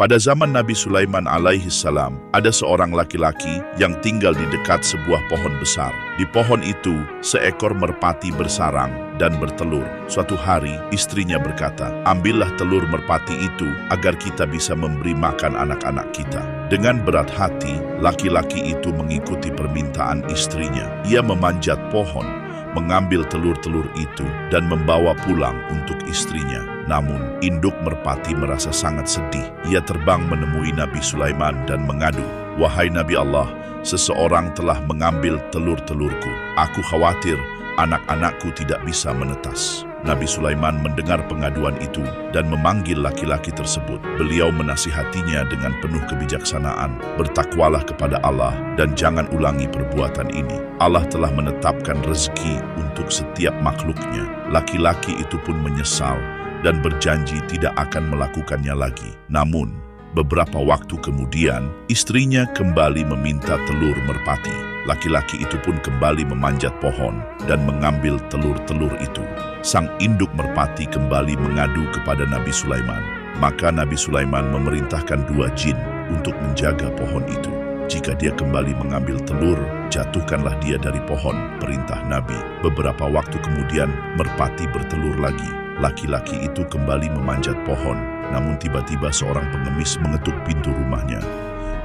Pada zaman Nabi Sulaiman alaihissalam, ada seorang laki-laki yang tinggal di dekat sebuah pohon besar. Di pohon itu, seekor merpati bersarang dan bertelur. Suatu hari, istrinya berkata, "Ambillah telur merpati itu agar kita bisa memberi makan anak-anak kita." Dengan berat hati, laki-laki itu mengikuti permintaan istrinya. Ia memanjat pohon, mengambil telur-telur itu dan membawa pulang untuk istrinya. Namun, induk merpati merasa sangat sedih. Ia terbang menemui Nabi Sulaiman dan mengadu, "Wahai Nabi Allah, seseorang telah mengambil telur-telurku. Aku khawatir anak-anakku tidak bisa menetas." Nabi Sulaiman mendengar pengaduan itu dan memanggil laki-laki tersebut. Beliau menasihatinya dengan penuh kebijaksanaan, "Bertakwalah kepada Allah dan jangan ulangi perbuatan ini. Allah telah menetapkan rezeki untuk setiap makhluknya." Laki-laki itu pun menyesal dan berjanji tidak akan melakukannya lagi. Namun, beberapa waktu kemudian, istrinya kembali meminta telur merpati. Laki-laki itu pun kembali memanjat pohon dan mengambil telur-telur itu. Sang induk merpati kembali mengadu kepada Nabi Sulaiman. Maka Nabi Sulaiman memerintahkan 2 jin untuk menjaga pohon itu. Jika dia kembali mengambil telur, jatuhkanlah dia dari pohon, perintah Nabi. Beberapa waktu kemudian, merpati bertelur lagi. Laki-laki itu kembali memanjat pohon, namun tiba-tiba seorang pengemis mengetuk pintu rumahnya.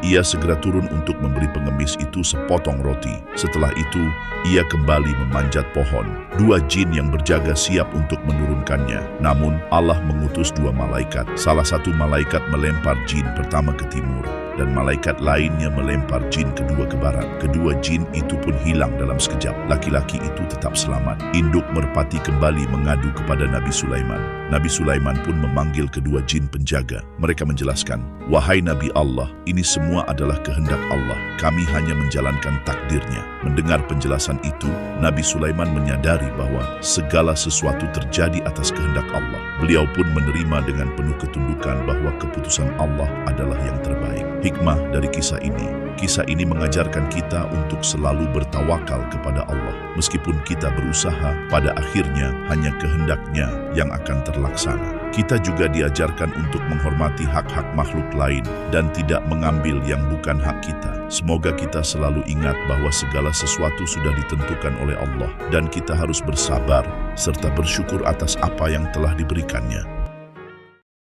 Ia segera turun untuk memberi pengemis itu sepotong roti. Setelah itu, ia kembali memanjat pohon. 2 jin yang berjaga siap untuk menurunkannya. Namun, Allah mengutus 2 malaikat. Salah satu malaikat melempar jin pertama ke timur, dan malaikat lainnya melempar jin kedua ke barat. Kedua jin itu pun hilang dalam sekejap. Laki-laki itu tetap selamat. Induk merpati kembali mengadu kepada Nabi Sulaiman. Nabi Sulaiman pun memanggil kedua jin penjaga. Mereka menjelaskan, "Wahai Nabi Allah, ini semua adalah kehendak Allah. Kami hanya menjalankan takdirnya." Mendengar penjelasan itu, Nabi Sulaiman menyadari bahwa segala sesuatu terjadi atas kehendak Allah. Beliau pun menerima dengan penuh ketundukan bahwa keputusan Allah adalah yang terbaik. Hikmah dari kisah ini mengajarkan kita untuk selalu bertawakal kepada Allah. Meskipun kita berusaha, pada akhirnya hanya kehendaknya yang akan terlaksana. Kita juga diajarkan untuk menghormati hak-hak makhluk lain dan tidak mengambil yang bukan hak kita. Semoga kita selalu ingat bahwa segala sesuatu sudah ditentukan oleh Allah dan kita harus bersabar serta bersyukur atas apa yang telah diberikannya.